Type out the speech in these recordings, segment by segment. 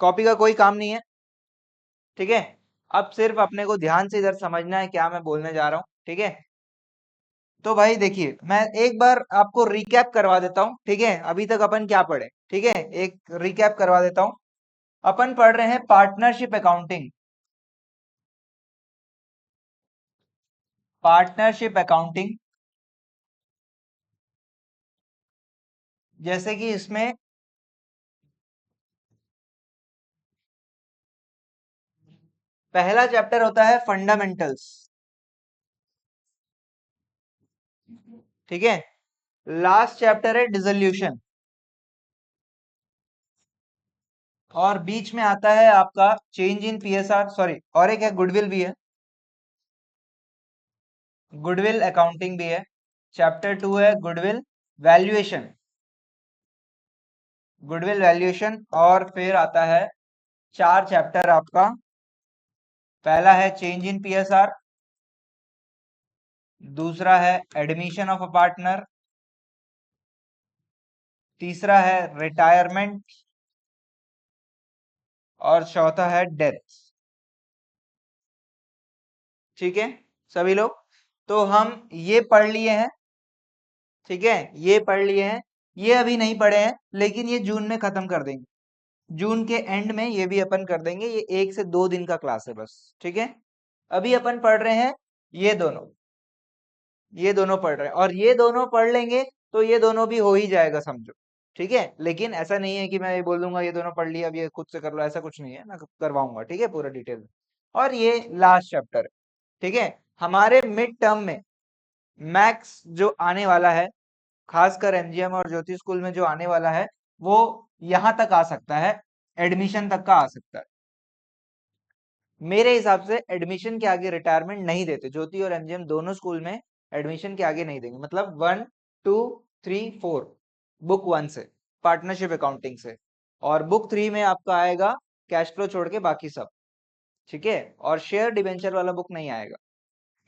Copy का कोई काम नहीं है, ठीक है। अब सिर्फ अपने को ध्यान से इधर समझना है क्या मैं बोलने जा रहा हूँ, ठीक है। तो भाई देखिए, मैं एक बार आपको रिकैप करवा देता हूँ, ठीक है। अभी तक अपन क्या पढ़े, ठीक है, एक रिकैप करवा देता हूँ। अपन पढ़ रहे हैं पार्टनरशिप अकाउंटिंग। पार्टनरशिप अकाउंटिंग, जैसे कि इसमें पहला चैप्टर होता है फंडामेंटल्स, ठीक है। लास्ट चैप्टर है डिसोल्यूशन, और बीच में आता है आपका चेंज इन पीएसआर, सॉरी, और एक है गुडविल भी है, गुडविल अकाउंटिंग भी है। चैप्टर 2 है गुडविल वैल्यूएशन, गुडविल वैल्यूएशन। और फिर आता है 4 चैप्टर आपका। पहला है चेंज इन पीएसआर, दूसरा है एडमिशन ऑफ अ पार्टनर, तीसरा है रिटायरमेंट, और चौथा है डेथ, ठीक है सभी लोग। तो हम ये पढ़ लिए हैं, ठीक है, ये पढ़ लिए हैं। ये अभी नहीं पढ़े हैं, लेकिन ये जून में खत्म कर देंगे। जून के एंड में ये भी अपन कर देंगे। ये 1 से 2 दिन का क्लास है बस, ठीक है। अभी अपन पढ़ रहे हैं ये दोनों, ये दोनों पढ़ रहे हैं, और ये दोनों पढ़ लेंगे तो ये दोनों भी हो ही जाएगा समझो, ठीक है। लेकिन ऐसा नहीं है कि मैं ये बोल दूंगा ये दोनों पढ़ लिया अब ये खुद से कर लो, ऐसा कुछ नहीं है, मैं करवाऊंगा, ठीक है, पूरा डिटेल में। और ये लास्ट चैप्टर है, ठीक है। हमारे मिड टर्म में मैथ्स जो आने वाला है, खासकर एमजीएम और ज्योति स्कूल में जो आने वाला है, वो यहां तक आ सकता है, एडमिशन तक का आ सकता है। मेरे हिसाब से एडमिशन के आगे रिटायरमेंट नहीं देते, ज्योति और एमजीएम दोनों स्कूल में एडमिशन के आगे नहीं देंगे। मतलब 1 2 3 4 बुक 1 से, पार्टनरशिप अकाउंटिंग से, और बुक 3 में आपका आएगा कैश फ्लो छोड़ के बाकी सब, ठीक है। और शेयर डिबेंचर वाला बुक नहीं आएगा।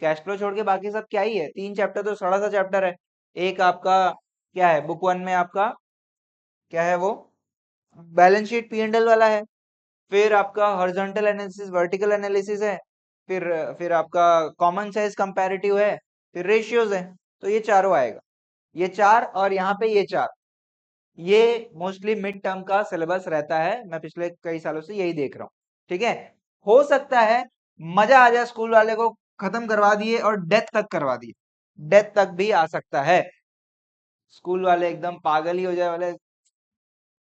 कैश फ्लो छोड़ के बाकी सब क्या ही है, 3 चैप्टर तो सड़ा सा चैप्टर है। एक आपका क्या है, बुक 1 में आपका क्या है, वो balance sheet P and L वाला है। फिर आपका हॉरिजॉन्टल एनालिसिस, वर्टिकल एनालिसिस है। फिर आपका कॉमन साइज कंपैरेटिव है। फिर रेशियोज है। तो ये चारों आएगा, ये 4, और यहाँ पे ये 4। ये मोस्टली मिड टर्म का सिलेबस रहता है, मैं पिछले कई सालों से यही देख रहा हूँ, ठीक है। हो सकता है मजा आ जाए स्कूल वाले को, खत्म करवा दिए और डेथ तक करवा दिए, डेथ तक भी आ सकता है। स्कूल वाले एकदम पागल ही हो जाए वाले,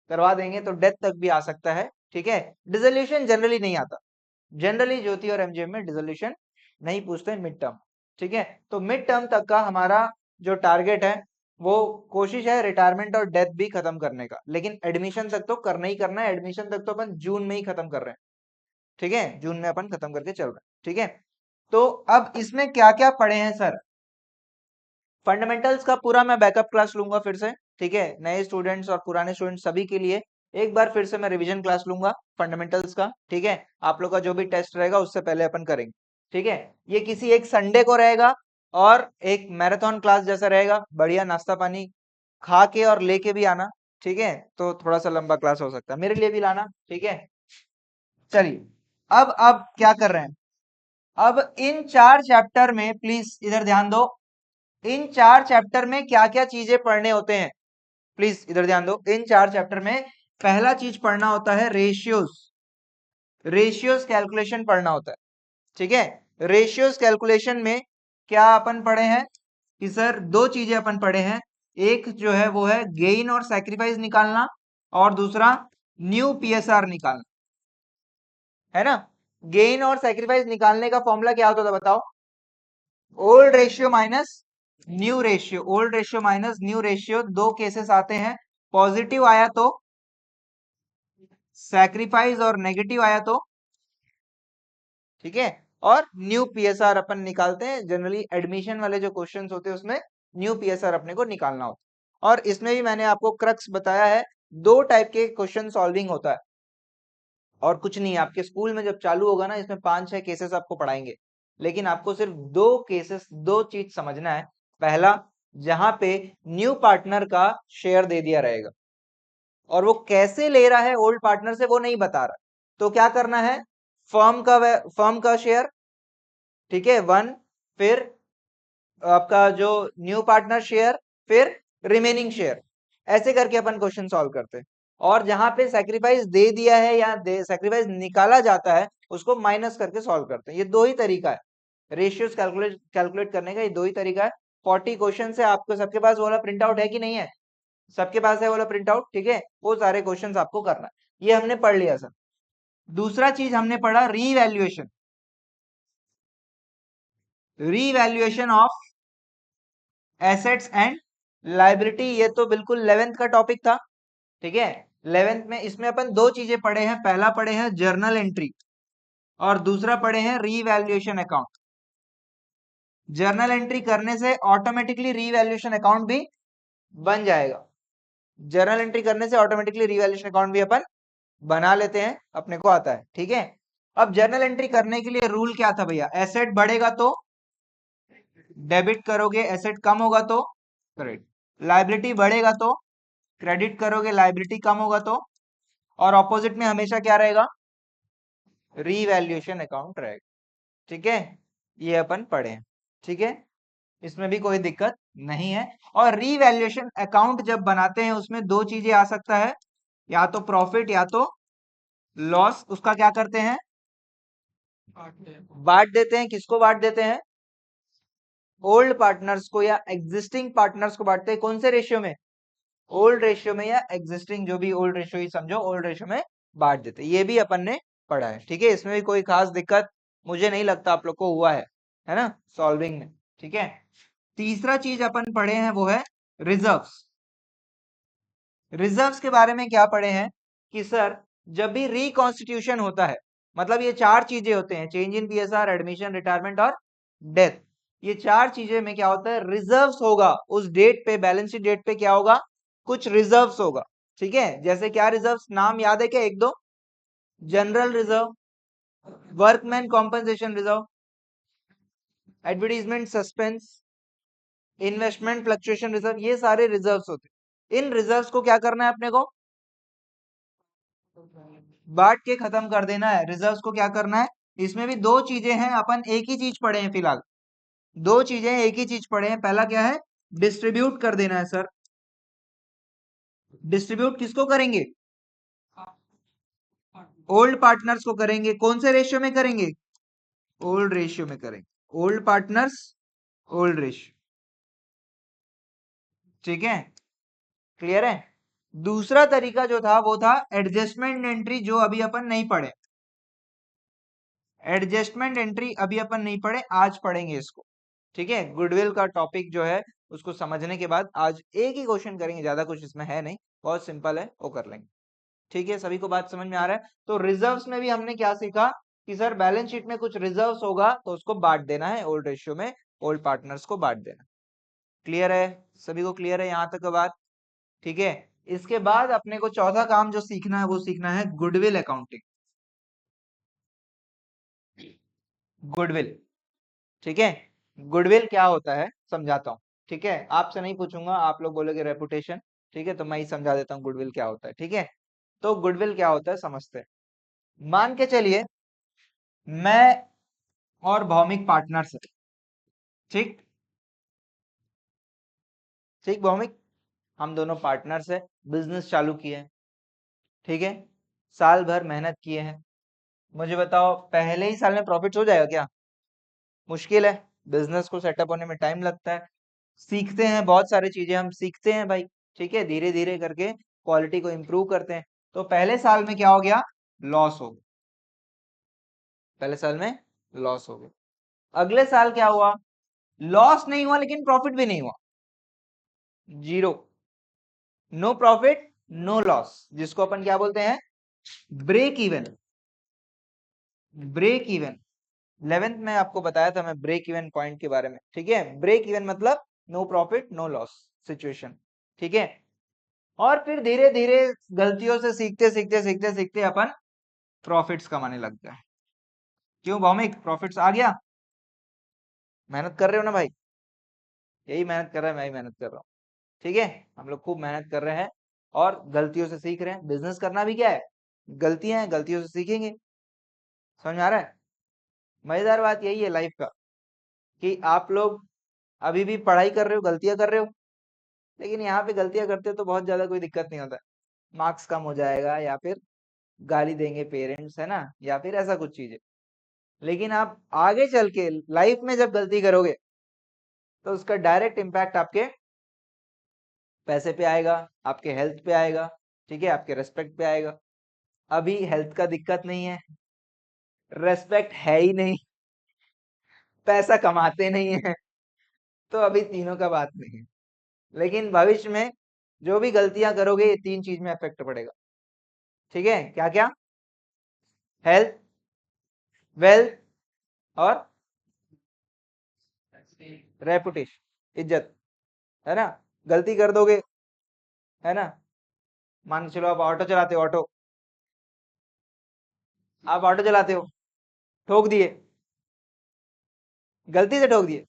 करवा देंगे तो डेथ तक भी आ सकता है, ठीक है। डिसोल्यूशन जनरली नहीं आता, जनरली ज्योति और एमजीएम में डिसोल्यूशन नहीं पूछते मिड टर्म, ठीक है। तो मिड टर्म तक का हमारा जो टारगेट है, वो कोशिश है रिटायरमेंट और डेथ भी खत्म करने का, लेकिन एडमिशन तक तो करना ही करना है। एडमिशन तक तो अपन जून में ही खत्म कर रहे हैं, ठीक है, जून में अपन खत्म करके चल रहे हैं, ठीक है। तो अब इसमें क्या क्या पढ़े हैं सर, फंडामेंटल्स का पूरा मैं बैकअप क्लास लूंगा फिर से, ठीक है। नए स्टूडेंट्स और पुराने स्टूडेंट्स सभी के लिए एक बार फिर से मैं रिवीजन क्लास लूंगा फंडामेंटल्स का, ठीक है। आप लोग का जो भी टेस्ट रहेगा उससे पहले अपन करेंगे, ठीक है। ये किसी एक संडे को रहेगा, और एक मैराथन क्लास जैसा रहेगा, बढ़िया नाश्ता पानी खा के और लेके भी आना, ठीक है। तो थोड़ा सा लंबा क्लास हो सकता है, मेरे लिए भी लाना, ठीक है। चलिए, अब क्या कर रहे हैं, अब इन 4 चैप्टर में प्लीज इधर ध्यान दो, इन 4 चैप्टर में क्या क्या चीजें पढ़ने होते हैं, प्लीज इधर ध्यान दो। इन 4 चैप्टर में पहला चीज पढ़ना होता है रेशियोज, रेशियोज कैलकुलेशन पढ़ना होता है, ठीक है। रेशियोज कैलकुलेशन में क्या अपन पढ़े हैं कि सर 2 चीजें अपन पढ़े हैं। एक जो है वो है गेन और सैक्रिफाइस निकालना, और दूसरा न्यू पीएसआर निकालना, है ना। गेन और सैक्रिफाइस निकालने का फॉर्मूला क्या होता था बताओ, old ratio minus new ratio, old ratio minus new ratio. 2 cases आते हैं, पॉजिटिव आया तो सैक्रिफाइस, और नेगेटिव आया तो, ठीक है। और न्यू पीएसआर अपन निकालते हैं, जनरली एडमिशन वाले जो क्वेश्चंस होते हैं उसमें न्यू पीएसआर अपने को निकालना होता है। और इसमें भी मैंने आपको क्रक्स बताया है, 2 टाइप के क्वेश्चन सॉल्विंग होता है, और कुछ नहीं। आपके स्कूल में जब चालू होगा ना, इसमें 5-6 केसेस आपको पढ़ाएंगे, लेकिन आपको सिर्फ 2 केसेस, 2 चीज समझना है। पहला, जहां पे न्यू पार्टनर का शेयर दे दिया रहेगा, और वो कैसे ले रहा है ओल्ड पार्टनर से वो नहीं बता रहा, तो क्या करना है, फर्म का शेयर, ठीक है 1, फिर आपका जो न्यू पार्टनर शेयर, फिर रिमेनिंग शेयर, ऐसे करके अपन क्वेश्चन सॉल्व करते हैं। और जहां पे सेक्रीफाइस दे दिया है या सेक्रीफाइस निकाला जाता है उसको माइनस करके सॉल्व करते हैं। ये दो ही तरीका है रेशियोज कैलकुलेट करने का, ये दो ही तरीका है। 40 क्वेश्चन है, आपको सबके पास वो वाला प्रिंट आउट है कि नहीं है, सबके पास है वो वाला प्रिंट आउट, ठीक है, वो सारे क्वेश्चन आपको करना है। ये हमने पढ़ लिया सर। दूसरा चीज हमने पढ़ा revaluation of assets and liability. ये तो बिल्कुल 11th का टॉपिक था, ठीक है। 11th में इसमें अपन दो चीजें पढ़े हैं, पहला पढ़े हैं जर्नल एंट्री और दूसरा पढ़े हैं रीवैल्यूएशन अकाउंट। जर्नल एंट्री करने से ऑटोमेटिकली रीवैल्यूएशन अकाउंट भी बन जाएगा। जर्नल एंट्री करने से ऑटोमेटिकली रीवैल्यूएशन अकाउंट भी अपन बना लेते हैं, अपने को आता है, ठीक है। अब जर्नल एंट्री करने के लिए रूल क्या था भैया, एसेट बढ़ेगा तो डेबिट करोगे, एसेट कम होगा तो क्रेडिट, लाइबिलिटी बढ़ेगा तो क्रेडिट करोगे, लाइबिलिटी कम होगा तो, और ऑपोजिट में हमेशा क्या रहेगा, रीवैल्यूएशन अकाउंट रहेगा, ठीक है। ये अपन पढ़े हैं, ठीक है, इसमें भी कोई दिक्कत नहीं है। और रीवैल्यूएशन अकाउंट जब बनाते हैं उसमें दो चीजें आ सकता है, या तो प्रॉफिट या तो लॉस। उसका क्या करते हैं, बांट देते हैं। किसको बांट देते हैं, ओल्ड पार्टनर्स को या एग्जिस्टिंग पार्टनर्स को बांटते हैं। कौन से रेशियो में, ओल्ड रेशियो में या एग्जिस्टिंग, जो भी ओल्ड रेशियो ही समझो, ओल्ड रेशियो में बांट देते हैं। ये भी अपन ने पढ़ा है, ठीक है। इसमें भी कोई खास दिक्कत मुझे नहीं लगता आप लोग को हुआ है ना, सॉल्विंग में, ठीक है। तीसरा चीज अपन पढ़े हैं वो है रिजर्व्स। रिजर्व्स के बारे में क्या पढ़े हैं कि सर जब भी रिकॉन्स्टिट्यूशन होता है, मतलब ये चार चीजें होते हैं, change in PSR, admission, retirement और डेथ। ये चार चीजें में क्या होता है, रिजर्व्स होगा उस डेट पे, बैलेंस शीट डेट पे क्या होगा, कुछ रिजर्व्स होगा, ठीक है। जैसे क्या रिजर्व्स, नाम याद है क्या एक दो, general reserve, workman compensation reserve, advertisement suspense, investment fluctuation reserve, ये सारे रिजर्व्स होते हैं। इन रिजर्व्स को क्या करना है अपने को, बांट के खत्म कर देना है। रिजर्व्स को क्या करना है, इसमें भी दो चीजें हैं, अपन एक ही चीज पढ़े हैं फिलहाल, दो चीजें एक ही चीज पढ़े हैं। पहला क्या है, डिस्ट्रीब्यूट कर देना है सर। डिस्ट्रीब्यूट किसको करेंगे, ओल्ड पार्टनर्स को करेंगे। कौन से रेशियो में करेंगे, ओल्ड रेशियो में करेंगे, ओल्ड पार्टनर्स ओल्ड रेशियो, ठीक है, क्लियर है। दूसरा तरीका जो था वो था एडजस्टमेंट एंट्री, जो अभी अपन नहीं पढ़े। एडजस्टमेंट एंट्री अभी अपन नहीं पढ़े, आज पढ़ेंगे इसको, ठीक है। गुडविल का टॉपिक जो है उसको समझने के बाद आज एक ही क्वेश्चन करेंगे, ज्यादा कुछ इसमें है नहीं, बहुत सिंपल है, वो कर लेंगे, ठीक है। सभी को बात समझ में आ रहा है। तो रिजर्व्स में भी हमने क्या सीखा कि सर बैलेंस शीट में कुछ रिजर्व्स होगा तो उसको बांट देना है, ओल्ड रेशियो में ओल्ड पार्टनर्स को बांट देना। क्लियर है, सभी को क्लियर है यहाँ तक का बात, ठीक है। इसके बाद अपने को चौथा काम जो सीखना है वो सीखना है गुडविल अकाउंटिंग। गुडविल, ठीक है। गुडविल क्या होता है समझाता हूँ, ठीक है। आपसे नहीं पूछूंगा, आप लोग बोलोगे रेपुटेशन, ठीक है, तो मैं ही समझा देता हूँ गुडविल क्या होता है, ठीक है। तो गुडविल क्या होता है समझते हैं। मान के चलिए मैं और भौमिक पार्टनर्स है, ठीक, ठीक भौमिक, हम दोनों पार्टनर्स है, बिजनेस चालू किए हैं, ठीक है, साल भर मेहनत किए हैं। मुझे बताओ पहले ही साल में प्रॉफिट हो जाएगा क्या, मुश्किल है, बिजनेस को सेटअप होने में टाइम लगता है। सीखते हैं, बहुत सारी चीजें हम सीखते हैं भाई, ठीक है, धीरे धीरे करके क्वालिटी को इम्प्रूव करते हैं। तो पहले साल में क्या हो गया, लॉस हो गया, पहले साल में लॉस हो गया। अगले साल क्या हुआ, लॉस नहीं हुआ लेकिन प्रॉफिट भी नहीं हुआ, zero, no profit no loss, जिसको अपन क्या बोलते हैं, break even. Break even 11th में आपको बताया था मैं ब्रेक इवन पॉइंट के बारे में, ठीक है। ब्रेक इवन मतलब no profit no loss situation, ठीक है। और फिर धीरे धीरे गलतियों से सीखते सीखते सीखते सीखते अपन प्रॉफिट्स कमाने लगते हैं। क्यों भौमिक, प्रॉफिट्स आ गया, मेहनत कर रहे हो ना भाई, यही मेहनत कर रहा है, मैं ही मेहनत कर रहा हूँ, ठीक है। हम लोग खूब मेहनत कर रहे हैं, और गलतियों से सीख रहे हैं। बिजनेस करना भी क्या है, गलतियां हैं, गलतियों से सीखेंगे। समझ में आ रहा है? मजेदार बात यही है लाइफ का, कि आप लोग अभी भी पढ़ाई कर रहे हो, गलतियां कर रहे हो, लेकिन यहाँ पे गलतियां करते हो तो बहुत ज्यादा कोई दिक्कत नहीं होता। मार्क्स कम हो जाएगा या फिर गाली देंगे पेरेंट्स, है ना, या फिर ऐसा कुछ चीज है। लेकिन आप आगे चल के लाइफ में जब गलती करोगे तो उसका डायरेक्ट इम्पैक्ट आपके पैसे पे आएगा, आपके हेल्थ पे आएगा, ठीक है, आपके रेस्पेक्ट पे आएगा। अभी हेल्थ का दिक्कत नहीं है, रेस्पेक्ट है ही नहीं, पैसा कमाते नहीं है, तो अभी तीनों का बात नहीं है। लेकिन भविष्य में जो भी गलतियां करोगे ये तीन चीज में इफेक्ट पड़ेगा। ठीक है, क्या क्या? हेल्थ, वेल्थ और रेपुटेशन, इज्जत, है ना। गलती कर दोगे, है ना, मान के चलो आप ऑटो चलाते हो, आप ऑटो चलाते हो, ठोक दिए, गलती से ठोक दिए,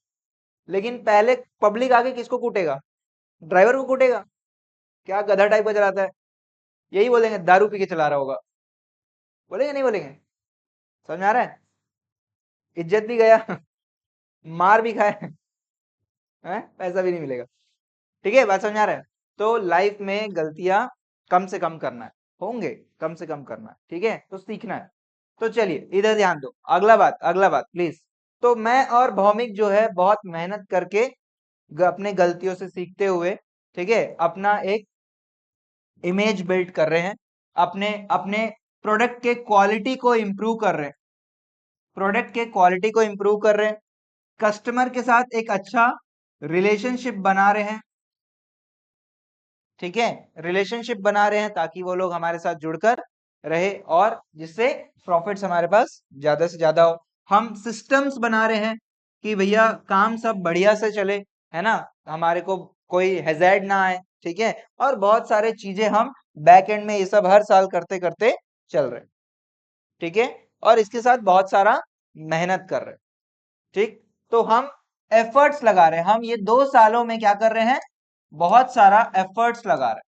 लेकिन पहले पब्लिक आके किसको कूटेगा? ड्राइवर को कूटेगा। क्या गधा टाइप का चलाता है, यही बोलेंगे दारू पी के चला रहा होगा, बोलेंगे नहीं बोलेंगे? समझ में आ रहा है? इज्जत भी गया मार भी खाए, हैं, पैसा भी नहीं मिलेगा। ठीक है, बात समझ में आ रहा है? तो लाइफ में गलतियां कम से कम करना है, होंगे, कम से कम करना है, ठीक है, तो सीखना है। तो चलिए इधर ध्यान दो, अगला बात प्लीज। तो मैं और भौमिक जो है बहुत मेहनत करके अपने गलतियों से सीखते हुए, ठीक है, अपना एक इमेज बिल्ड कर रहे हैं, अपने अपने प्रोडक्ट के क्वालिटी को इम्प्रूव कर रहे हैं, प्रोडक्ट के क्वालिटी को इम्प्रूव कर रहे हैं, कस्टमर के साथ एक अच्छा रिलेशनशिप बना रहे हैं, ठीक है, रिलेशनशिप बना रहे हैं ताकि वो लोग हमारे साथ जुड़कर रहे और जिससे प्रॉफिट्स हमारे पास ज्यादा से ज्यादा हो। हम सिस्टम्स बना रहे हैं कि भैया काम सब बढ़िया से चले, है ना, हमारे को कोई हैज़ार्ड ना आए, ठीक है, और बहुत सारे चीजें हम बैक एंड में ये सब हर साल करते करते चल रहे हैं, ठीक है, और इसके साथ बहुत सारा मेहनत कर रहे हैं, ठीक। तो हम एफर्ट्स लगा रहे हैं, हम ये 2 सालों में क्या कर रहे हैं, बहुत सारा एफर्ट्स लगा रहे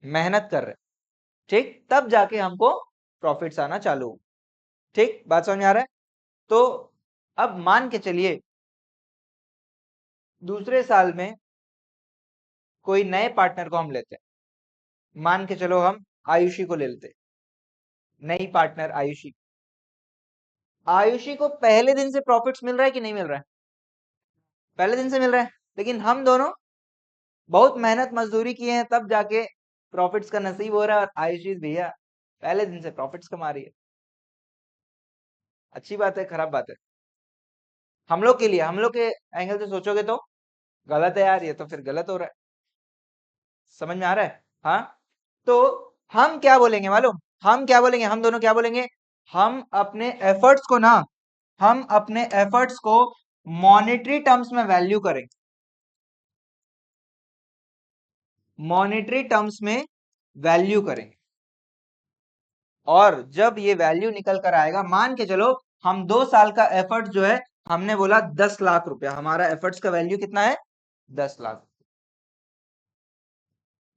हैं, मेहनत कर रहे हैं, ठीक, तब जाके हमको प्रॉफिट्स आना चालू हो। ठीक, बात समझ में आ रहा है? तो अब मान के चलिए दूसरे साल में कोई नए पार्टनर को हम लेते हैं, मान के चलो हम आयुषी को ले लेते हैं, नई पार्टनर आयुषी। आयुषी को पहले दिन से प्रॉफिट्स मिल रहा है कि नहीं मिल रहा है? पहले दिन से मिल रहा है, लेकिन हम दोनों बहुत मेहनत मजदूरी किए हैं तब जाके प्रॉफिट्स का नसीब हो रहा है, और आयुषी भैया पहले दिन से प्रॉफिट्स कमा रही है। अच्छी बात है, खराब बात है? हम लोग के लिए, हम लोग के एंगल से सोचोगे तो गलत है यार, ये तो फिर गलत हो रहा है। समझ में आ रहा है? हाँ, तो हम क्या बोलेंगे मालूम, हम क्या बोलेंगे, हम दोनों क्या बोलेंगे, हम अपने एफर्ट्स को ना, हम अपने एफर्ट्स को मॉनेटरी टर्म्स में वैल्यू करें, मॉनेटरी टर्म्स में वैल्यू करें, और जब ये वैल्यू निकल कर आएगा, मान के चलो हम 2 साल का एफर्ट जो है, हमने बोला 10 लाख रुपया, हमारा एफर्ट्स का वैल्यू कितना है, 10 लाख।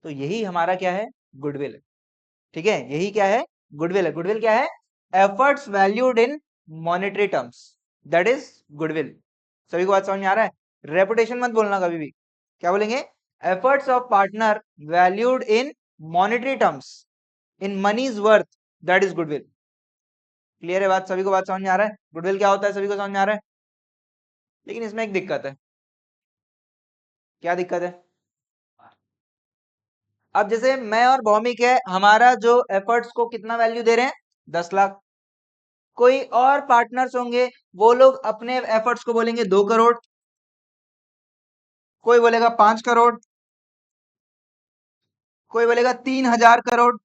तो यही हमारा क्या है, गुडविल है, ठीक है, यही क्या है, गुडविल है। गुडविल क्या है, efforts valued in monetary terms, that is goodwill. सभी को बात समझ में आ रहा है? रेपुटेशन मत बोलना कभी भी, क्या बोलेंगे, efforts of partner valued in monetary terms, in money's worth, that is goodwill. Clear है बात? सभी को बात समझ में आ रहा है? गुडविल क्या होता है, सभी को समझ में आ रहा है? लेकिन इसमें एक दिक्कत है। क्या दिक्कत है? अब जैसे मैं और भौमिक है, हमारा जो एफर्ट्स को कितना वैल्यू दे रहे हैं, 10 लाख। कोई और पार्टनर्स होंगे, वो लोग अपने एफर्ट्स को बोलेंगे 2 करोड़, कोई बोलेगा 5 करोड़, कोई बोलेगा 3,000 करोड़।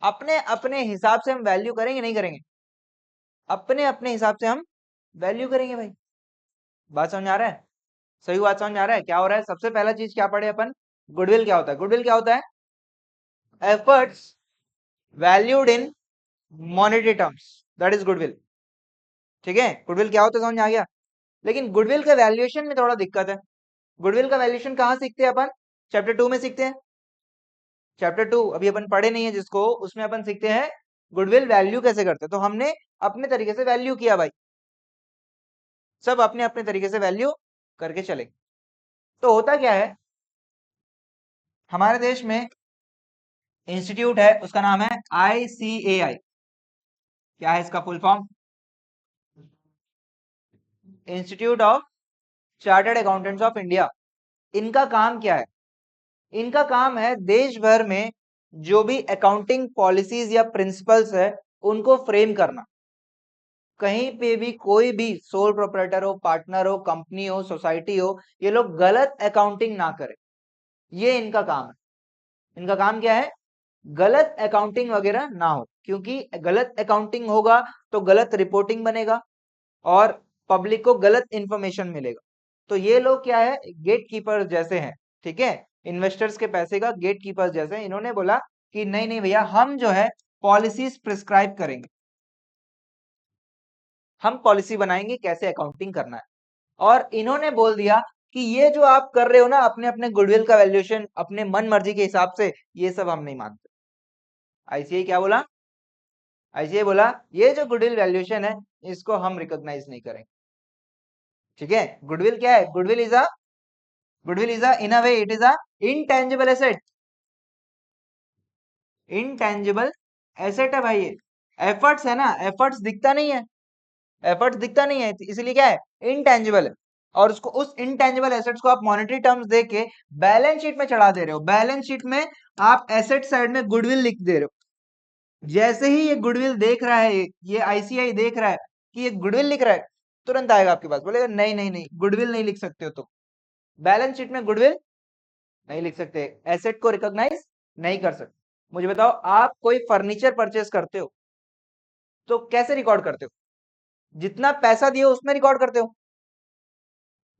अपने अपने हिसाब से हम वैल्यू करेंगे, नहीं करेंगे? अपने अपने हिसाब से हम वैल्यू करेंगे भाई। बात समझ आ रहा है? सही बात समझ आ रहा है? क्या हो रहा है, सबसे पहला चीज क्या पढ़े अपन, गुडविल क्या होता है, गुडविल क्या होता है, efforts valued in monetary terms, that is goodwill. ठीक है, गुडविल क्या होता है समझ में आ गया? लेकिन गुडविल का वैल्यूएशन में थोड़ा दिक्कत है। गुडविल का वैल्यूएशन कहाँ सीखते हैं अपन? चैप्टर 2 में सीखते हैं। चैप्टर 2 अभी अपन पढ़े नहीं है जिसको, उसमें अपन सीखते हैं गुडविल वैल्यू कैसे करते हैं। तो हमने अपने तरीके से वैल्यू किया भाई, सब अपने अपने तरीके से वैल्यू करके चले। तो होता क्या है, हमारे देश में इंस्टीट्यूट है, उसका नाम है ICAI। क्या है इसका full form? Institute of chartered accountants of India. इनका काम क्या है? इनका काम है देश भर में जो भी अकाउंटिंग पॉलिसीज या प्रिंसिपल्स है उनको फ्रेम करना। कहीं पे भी कोई भी सोल प्रोप्राइटर हो, पार्टनर हो, कंपनी हो, सोसाइटी हो, ये लोग गलत अकाउंटिंग ना करें, ये इनका काम है। इनका काम क्या है? गलत अकाउंटिंग वगैरह ना हो, क्योंकि गलत अकाउंटिंग होगा तो गलत रिपोर्टिंग बनेगा और पब्लिक को गलत इंफॉर्मेशन मिलेगा। तो ये लोग क्या है, गेट कीपर जैसे हैं, ठीक है, इन्वेस्टर्स के पैसे का गेट कीपर जैसे हैं। इन्होंने बोला कि नहीं नहीं भैया, हम जो है पॉलिसीज प्रिस्क्राइब करेंगे, हम पॉलिसी बनाएंगे कैसे अकाउंटिंग करना है। और इन्होंने बोल दिया कि ये जो आप कर रहे हो ना अपने अपने गुडविल का वैल्यूएशन अपने मन मर्जी के हिसाब से, ये सब हम नहीं मानते। आईसीआई क्या बोला? आईसीआई बोला ये जो गुडविल वैल्यूएशन है इसको हम रिकॉग्नाइज नहीं करेंगे। ठीक है, गुडविल क्या है? Goodwill is a in a way it is a intangible asset. Intangible asset है भाई ये। एफर्ट्स है ना, एफर्ट्स दिखता नहीं है, एफर्ट्स दिखता नहीं है, इसलिए क्या है? इनटेंजिबल है। और उसको, उस इनटेंजिबल एसेट्स को आप मॉनेटरी टर्म्स दे के बैलेंस शीट में चढ़ा दे रहे हो। बैलेंस शीट में आप एसेट साइड में गुडविल लिख दे रहे हो। जैसे ही ये गुडविल देख रहा है, ये आईसीआई देख रहा है कि ये गुडविल लिख रहा है, तुरंत आएगा आपके पास, बोलेगा नहीं नहीं नहीं, गुडविल नहीं लिख सकते हो, तो बैलेंस शीट में गुडविल नहीं लिख सकते, एसेट को रिकॉग्नाइज नहीं कर सकते। मुझे बताओ, आप कोई फर्नीचर परचेस करते हो तो कैसे रिकॉर्ड करते हो? जितना पैसा दिए उसमें रिकॉर्ड करते हो।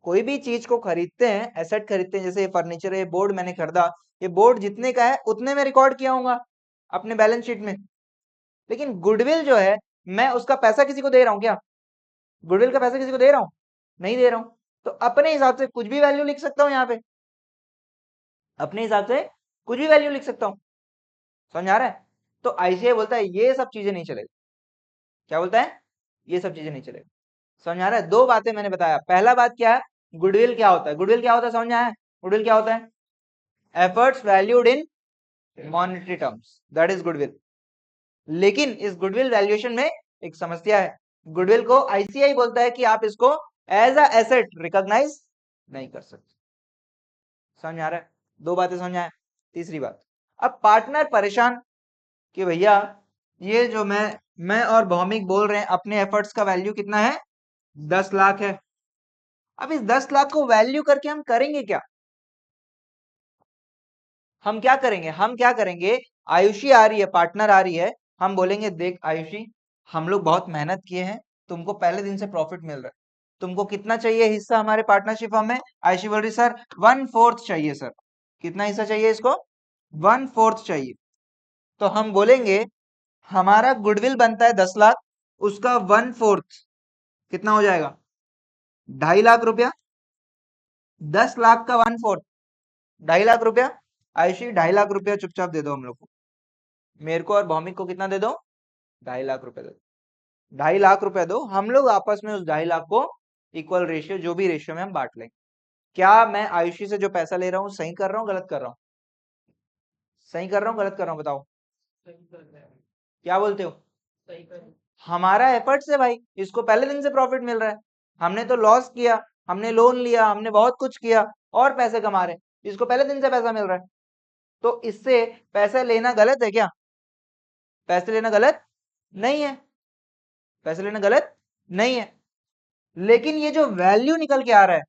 कोई भी चीज को खरीदते हैं, एसेट खरीदते हैं, जैसे ये फर्नीचर है, ये बोर्ड मैंने खरीदा, ये बोर्ड जितने का है उतने में रिकॉर्ड किया होगा अपने बैलेंस शीट में। लेकिन गुडविल जो है, मैं उसका पैसा किसी को दे रहा हूं क्या? गुडविल का पैसा किसी को दे रहा हूं? नहीं दे रहा हूं। तो अपने हिसाब से कुछ भी वैल्यू लिख सकता हूं यहाँ पे, अपने हिसाब से कुछ भी वैल्यू लिख सकता हूं। समझ आ रहा है? तो आईसीआई बोलता है ये सब चीजें नहीं चलेगी। क्या बोलता है? ये सब चीजें नहीं चलेगी। समझ आ रहा है? दो बातें मैंने बताया। पहला बात क्या है, गुडविल क्या होता है? गुडविल क्या होता है समझ में आया? गुडविल क्या होता है? Efforts valued in monetary terms, that is goodwill. लेकिन इस गुडविल वैल्यूएशन में एक समस्या है। गुडविल को आईसीआई बोलता है कि आप इसको एज अ एसेट रिकॉग्नाइज नहीं कर सकते। समझ आ रहा है? दो बातें समझ आए। तीसरी बात, अब पार्टनर परेशान कि भैया ये जो मैं और भौमिक बोल रहे हैं अपने एफर्ट्स का वैल्यू कितना है? 10 लाख है। अब इस 10 लाख को वैल्यू करके हम करेंगे क्या? हम क्या करेंगे? हम क्या करेंगे? आयुषी आ रही है, पार्टनर आ रही है, हम बोलेंगे देख आयुषी, हम लोग बहुत मेहनत किए हैं, तुमको पहले दिन से प्रॉफिट मिल रहा है, तुमको कितना चाहिए हिस्सा हमारे पार्टनरशिप फर्म में? आयुषी बोल रही सर 1/4 चाहिए सर। कितना हिस्सा चाहिए इसको? 1/4 चाहिए। तो हम बोलेंगे हमारा गुडविल बनता है 10 लाख, उसका 1/4 कितना हो जाएगा? 2.5 लाख रुपया। 10 लाख का 1/4 2.5 लाख रुपया। आयुषी 2.5 लाख रुपया चुपचाप दे दो हम लोग को, मेरे को और भौमिक को कितना दे दो? 2.5 लाख रुपया दे दो। 2.5 लाख रुपया दो, हम लोग आपस में उस 2.5 लाख को इक्वल रेशियो, जो भी रेशियो में हम बांट लेंगे। क्या मैं आयुषी से जो पैसा ले रहा हूँ सही कर रहा हूँ गलत कर रहा हूँ? सही कर रहा हूँ गलत कर रहा हूँ बताओ? क्या बोलते हो? हमारा एफर्ट्स है भाई, इसको पहले दिन से प्रॉफिट मिल रहा है, हमने तो लॉस किया, हमने लोन लिया, हमने बहुत कुछ किया और पैसे कमा रहे, इसको पहले दिन से पैसा मिल रहा है। तो इससे पैसा लेना गलत है क्या? पैसे लेना गलत नहीं है, पैसे लेना गलत नहीं है। लेकिन ये जो वैल्यू निकल के आ रहा है,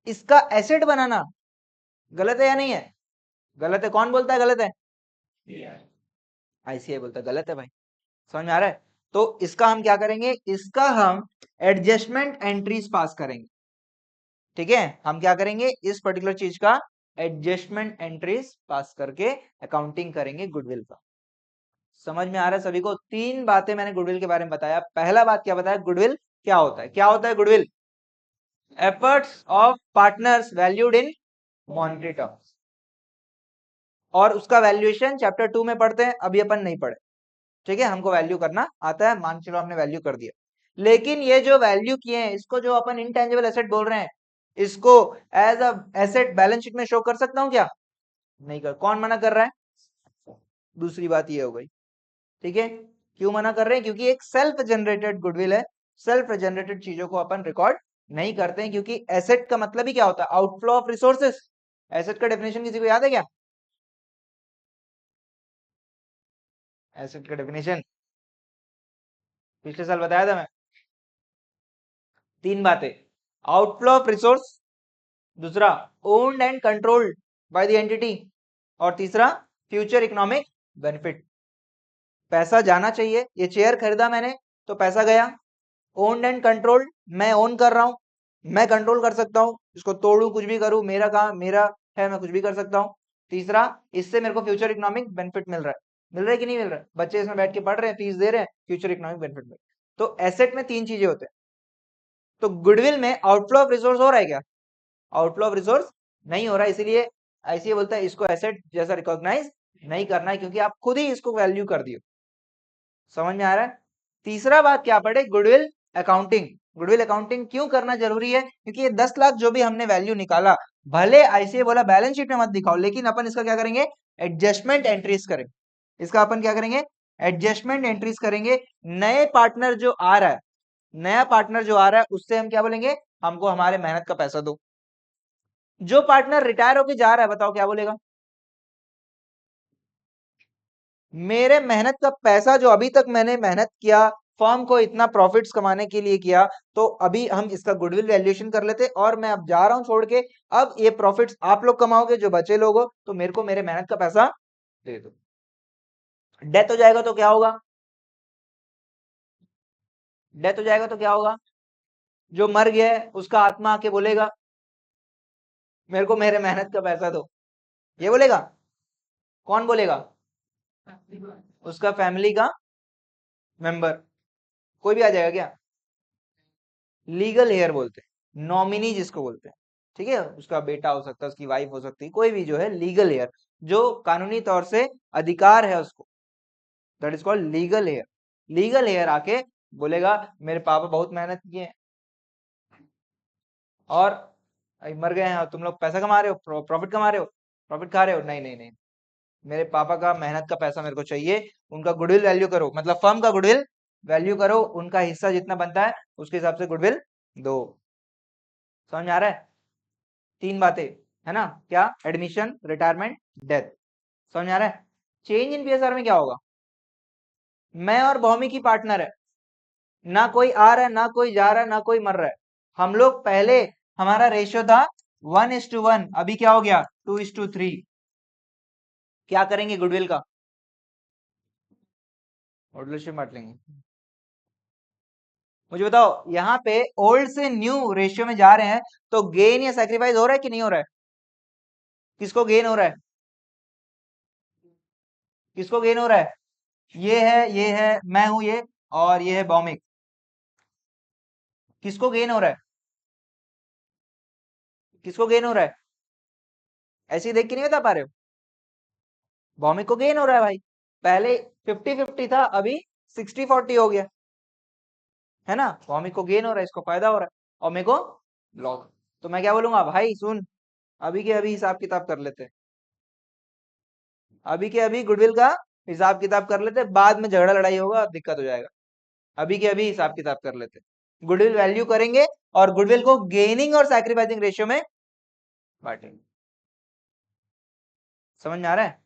इसका एसेट बनाना गलत है या नहीं है? गलत है। कौन बोलता है गलत है? आईसीआई बोलता है गलत है भाई। समझ में आ रहा है? तो इसका हम क्या करेंगे? इसका हम एडजस्टमेंट एंट्रीज पास करेंगे। ठीक है, हम क्या करेंगे? इस पर्टिकुलर चीज का एडजस्टमेंट एंट्रीज पास करके अकाउंटिंग करेंगे गुडविल का। समझ में आ रहा है सभी को? तीन बातें मैंने गुडविल के बारे में बताया। पहला बात क्या बताया? गुडविल क्या होता है? क्या होता है goodwill? Efforts of partners valued in monetary terms, और उसका वैल्यूएशन चैप्टर 2 में पढ़ते हैं, अभी अपन नहीं पढ़े। ठीक है, हमको वैल्यू करना आता है, मान चलो हमने वैल्यू कर दिया, लेकिन ये जो वैल्यू किए हैं इसको जो अपन इनटेंजिबल एसेट बोल रहे हैं, इसको as a asset balance sheet में शो कर सकता हूं क्या? नहीं कर। कौन मना कर रहा है? दूसरी बात ये हो गई। ठीक है, क्यों मना कर रहे हैं? क्योंकि एक सेल्फ जनरेटेड गुडविल है, सेल्फ जनरेटेड चीजों को अपन रिकॉर्ड नहीं करते हैं, क्योंकि एसेट का मतलब ही क्या होता है? Outflow of resources. एसेट का डेफिनेशन किसी को याद है क्या? एसेट का डेफिनेशन पिछले साल बताया था मैं। तीन बातें, आउटफ्लो ऑफ रिसोर्स, दूसरा owned and controlled by the entity, और तीसरा फ्यूचर इकोनॉमिक बेनिफिट। पैसा जाना चाहिए, ये चेयर खरीदा मैंने तो पैसा गया। ओन्ड एंड कंट्रोल्ड, मैं ओन कर रहा हूं, मैं कंट्रोल कर सकता हूं, इसको तोड़ू कुछ भी करूं, मेरा काम मेरा है, मैं कुछ भी कर सकता हूं। तीसरा, इससे मेरे को फ्यूचर इकोनॉमिक बेनिफिट मिल रहा है। मिल रहा है कि नहीं मिल रहा है? बच्चे इसमें बैठ के पढ़ रहे हैं, फीस दे रहे हैं, फ्यूचर इकोनॉमिक बेनिफिट मिल। तो एसेट में तीन चीजें होते हैं। तो गुडविल में आउटफ्लो ऑफ रिसोर्स हो रहा है क्या? आउटफ्लो ऑफ रिसोर्स नहीं हो रहा है, इसीलिए ऐसे बोलता है इसको एसेट जैसा रिकॉग्नाइज नहीं करना है, क्योंकि आप खुद ही इसको वैल्यू कर दियो। समझ में आ रहा है? तीसरा बात क्या पढ़े? Goodwill accounting. गुडविल अकाउंटिंग क्यों करना जरूरी है? क्योंकि ये 10 लाख जो भी हमने वैल्यू निकाला, भले ऐसे बोला बैलेंस शीट में मत दिखाओ, लेकिन अपन इसका क्या करेंगे? एडजस्टमेंट एंट्रीज करेंगे। इसका अपन क्या करेंगे? एडजस्टमेंट एंट्रीज करेंगे। नए पार्टनर जो आ रहा है, नया पार्टनर जो आ रहा है, उससे हम क्या बोलेंगे? हमको हमारे मेहनत का पैसा दो। जो पार्टनर रिटायर होके जा रहा है, बताओ क्या बोलेगा? मेरे मेहनत का पैसा जो अभी तक मैंने मेहनत किया, फर्म को इतना प्रॉफिट्स कमाने के लिए किया, तो अभी हम इसका गुडविल वैल्यूएशन कर लेते, और मैं अब जा रहा हूं छोड़ के, अब ये प्रॉफिट्स आप लोग कमाओगे, जो बचे लोग हो, तो मेरे को मेरे मेहनत का पैसा दे दो। डेथ हो जाएगा तो क्या होगा? डेथ हो जाएगा तो क्या होगा? जो मर गया है उसका आत्मा आके बोलेगा मेरे को मेरे मेहनत का पैसा दो। ये बोलेगा? कौन बोलेगा? उसका फैमिली का मेंबर, कोई भी आ जाएगा क्या? लीगल हेयर बोलते हैं, नॉमिनी जिसको बोलते हैं। ठीक है, उसका बेटा हो सकता है, उसकी वाइफ हो सकती है, कोई भी जो है लीगल हेयर, जो कानूनी तौर से अधिकार है उसको, that is called legal heir. Legal heir आके बोलेगा मेरे पापा बहुत मेहनत किए हैं, और अभी मर गए हैं, और तुम लोग पैसा कमा रहे हो, प्रॉफिट कमा रहे हो, प्रॉफिट खा रहे हो। नहीं नहीं नहीं, मेरे पापा का मेहनत का पैसा मेरे को चाहिए। उनका गुडविल वैल्यू करो, मतलब फर्म का गुडविल वैल्यू करो, उनका हिस्सा जितना बनता है उसके हिसाब से गुडविल दो। समझ में आ रहा है? तीन बातें है ना? क्या? Admission, retirement, death. समझ में आ रहा है? चेंज इन पीएसआर में क्या होगा? मैं और भौमी की पार्टनर है, ना कोई आ रहा है, ना कोई जा रहा है, ना कोई मर रहा है। हम लोग पहले, हमारा रेशियो था 1:1, अभी क्या हो गया? 2:3। क्या करेंगे गुडविल का? मॉड्यूलेशन बांट लेंगे। मुझे बताओ, यहाँ पे ओल्ड से न्यू रेशियो में जा रहे हैं, तो गेन या सैक्रिफाइस हो रहा है कि नहीं हो रहा है? किसको गेन हो रहा है? किसको गेन हो रहा है? ये है, मैं हूं ये, और ये है बॉमिक। किसको गेन हो रहा है? किसको गेन हो रहा है? ऐसे ही देख के नहीं बता पा रहे हो? भौमिक को गेन हो रहा है भाई। पहले 50-50 था, अभी 60-40 हो गया, है ना? भौमिक को गेन हो रहा है, इसको फायदा हो रहा है, और मेरे को लॉस। तो मैं क्या बोलूंगा? भाई सुन, अभी के अभी हिसाब किताब कर लेते हैं, अभी के अभी गुडविल का हिसाब किताब कर लेते हैं, बाद में झगड़ा लड़ाई होगा, दिक्कत हो जाएगा। अभी के अभी हिसाब किताब कर लेते हैं, गुडविल वैल्यू करेंगे, और गुडविल को गेनिंग और सैक्रिफाइसिंग रेशियो में बांटेंगे। समझ में आ रहा है?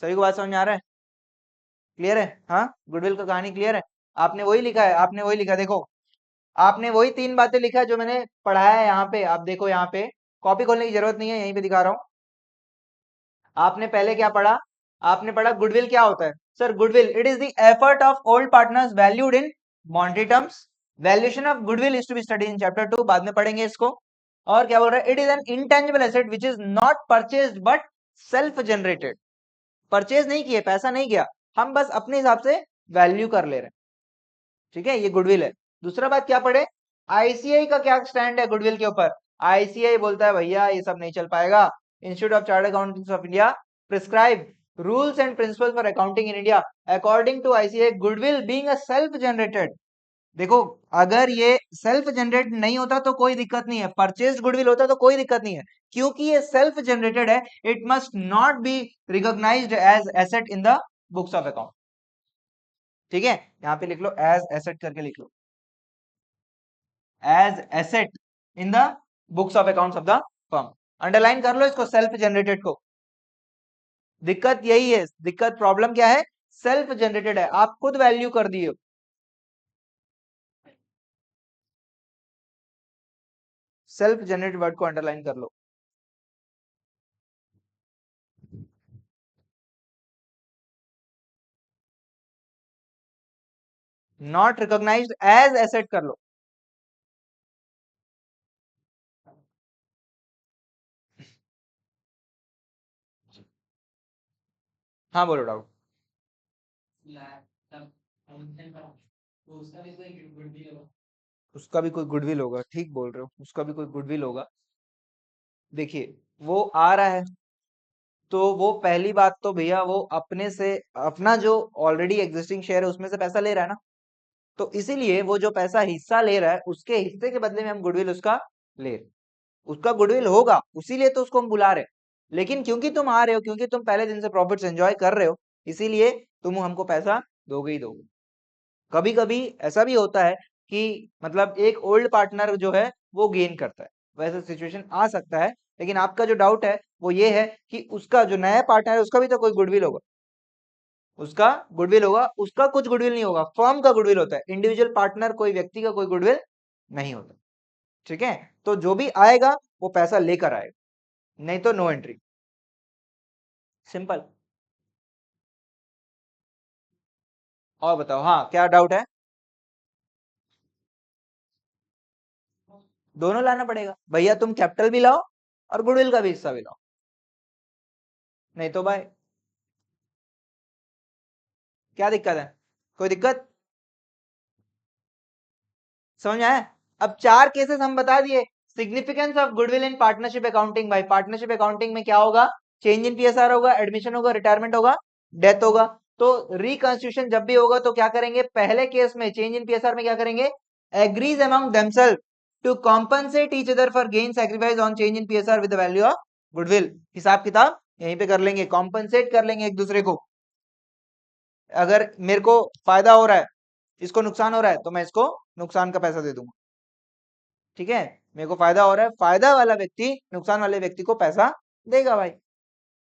सभी को बात समझ में आ रहा है? क्लियर है? हाँ, गुडविल का कहानी क्लियर है? आपने वही लिखा है, आपने वही लिखा, देखो, आपने वही तीन बातें लिखा है जो मैंने पढ़ाया है यहाँ पे। आप देखो, यहाँ पे कॉपी खोलने की जरूरत नहीं है, यहीं पे दिखा रहा हूँ। आपने पहले क्या पढ़ा? आपने पढ़ा गुडविल क्या होता है? Sir, goodwill, it is the effort of old partners valued in monetary terms. Valuation of goodwill is to be studied in chapter 2, बाद में पढ़ेंगे इसको। और क्या बोल रहा है? It is an intangible asset which is not purchased but self generated. Purchase नहीं किए, पैसा नहीं गया, हम बस अपने हिसाब से वैल्यू कर ले रहे हैं। ठीक है, ये गुडविल है। दूसरा बात क्या पढ़े? आईसीआई का क्या स्टैंड है गुडविल के ऊपर? आईसीआई बोलता है भैया ये सब नहीं चल पाएगा। Institute of chartered accountants of India prescribe rules and principles for accounting in India according to ICI goodwill being a self generated. देखो, अगर ये सेल्फ जनरेट नहीं होता तो कोई दिक्कत नहीं है, परचेज गुडविल होता तो कोई दिक्कत नहीं है। क्योंकि ये सेल्फ जनरेटेड है, it must not be recognised as asset in the books of account. ठीक है, यहां पे लिख लो एज एसेट करके लिख लो, as asset in the books of accounts of the firm. Underline कर लो इसको, सेल्फ जनरेटेड को। दिक्कत यही है, दिक्कत प्रॉब्लम क्या है? सेल्फ जनरेटेड है, आप खुद वैल्यू कर दिए हो। सेल्फ जनरेटेड वर्ड को अंडरलाइन कर लो। नॉट रिकॉग्नाइज्ड एज एसेट कर लो। हाँ बोलो डाउट। उसका भी कोई गुडविल होगा, ठीक बोल रहे हो, उसका भी कोई गुडविल होगा। देखिए, वो आ रहा है तो वो पहली बात तो भैया वो अपने से अपना जो ऑलरेडी एग्जिस्टिंग शेयर है उसमें से पैसा ले रहा है ना, तो इसीलिए वो जो पैसा हिस्सा ले रहा है उसके हिस्से के बदले में हम गुडविल उसका ले रहे हैं। उसका गुडविल होगा, उसीलिए तो उसको हम बुला रहे हैं। लेकिन क्योंकि तुम आ रहे हो, क्योंकि तुम पहले दिन से प्रॉफिट्स एंजॉय कर रहे हो, इसीलिए तुम हमको पैसा दोगे ही दोगे। कभी कभी ऐसा भी होता है कि मतलब एक ओल्ड पार्टनर जो है वो गेन करता है, वैसा सिचुएशन आ सकता है। लेकिन आपका जो डाउट है वो ये है कि उसका जो नया पार्टनर है उसका भी तो कोई गुडविल होगा, उसका गुडविल होगा, उसका कुछ गुडविल नहीं होगा, फर्म का गुडविल होता है, इंडिविजुअल पार्टनर कोई व्यक्ति का कोई गुडविल नहीं होता। ठीक है, तो जो भी आएगा वो पैसा लेकर आएगा, नहीं तो नो एंट्री। सिंपल। और बताओ, हाँ क्या डाउट है? दोनों लाना पड़ेगा भैया, तुम कैपिटल भी लाओ और गुडविल का भी हिस्सा भी लाओ, नहीं तो भाई क्या दिक्कत है? कोई दिक्कत? समझ में आया? अब चार केसेस हम बता दिए। Significance of goodwill in partnership accounting, भाई पार्टनरशिप अकाउंटिंग में क्या होगा? चेंज इन पीएसआर होगा, एडमिशन होगा, रिटायरमेंट होगा, डेथ होगा। तो रिकंस्टिट्यूशन जब भी होगा तो क्या करेंगे? पहले केस में चेंज इन पीएसआर में क्या करेंगे? Agrees among themselves to compensate each other for gain sacrifice on change in PSR with the value of goodwill. हिसाब किताब यहीं पे कर लेंगे, कॉम्पनसेट कर लेंगे एक दूसरे को। अगर मेरे को फायदा हो रहा है, इसको नुकसान हो रहा है, तो मैं इसको नुकसान का पैसा दे दूंगा। ठीक है, मेरे को फायदा हो रहा है, फायदा वाला व्यक्ति नुकसान वाले व्यक्ति को पैसा देगा भाई।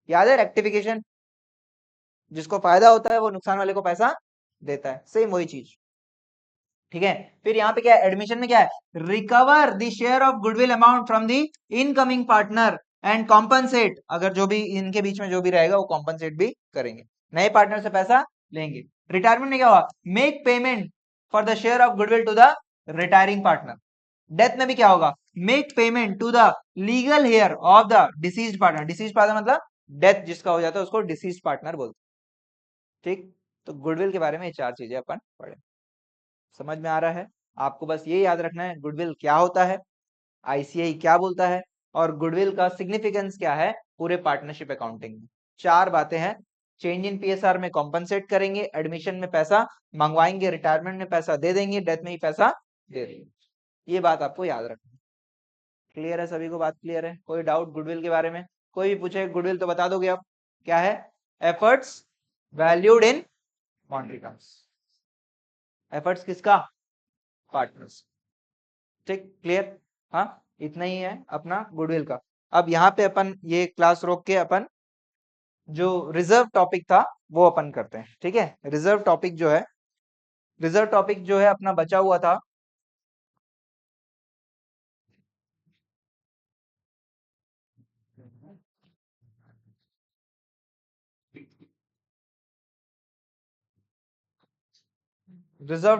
याद है रेक्टिफिकेशन? जिसको फायदा होता है वो नुकसान वाले को पैसा देता है, सेम वही चीज। ठीक है, फिर यहाँ पे क्या है? एडमिशन में क्या है? Recover the share of goodwill amount from the incoming partner and compensate, अगर जो भी इनके बीच में जो भी रहेगा वो कॉम्पनसेट भी करेंगे, नए पार्टनर से पैसा लेंगे। रिटायरमेंट में क्या हुआ? Make payment for the share of goodwill to the retiring partner. Death में भी क्या होगा? Make payment to the legal heir of the deceased partner. Deceased partner मतलब डेथ जिसका हो जाता है उसको डिसीज्ड पार्टनर बोलते हैं। ठीक, तो गुडविल के बारे में ये चार चीजें अपन पढ़े। समझ में आ रहा है? आपको बस ये याद रखना है गुडविल क्या होता है, आईसीआई क्या बोलता है, और गुडविल का सिग्निफिकेंस क्या है पूरे पार्टनरशिप अकाउंटिंग में। चार बातें हैं। चेंज इन पीएसआर में कॉम्पनसेट करेंगे, एडमिशन में पैसा मंगवाएंगे, रिटायरमेंट में पैसा दे देंगे, डेथ में ही पैसा दे देंगे। ये बात आपको याद रखना। क्लियर है सभी को? बात क्लियर है? कोई डाउट गुडविल के बारे में? कोई भी पूछे गुडविल तो बता दोगे आप क्या है? Efforts valued in monetary terms. Efforts किसका? पार्टनर्स। ठीक, क्लियर? हाँ, इतना ही है अपना गुडविल का। अब यहाँ पे अपन ये क्लास रोक के अपन जो रिजर्व टॉपिक था वो अपन करते हैं। ठीक है, रिजर्व टॉपिक जो है, रिजर्व टॉपिक जो है अपना बचा हुआ था। रिजर्व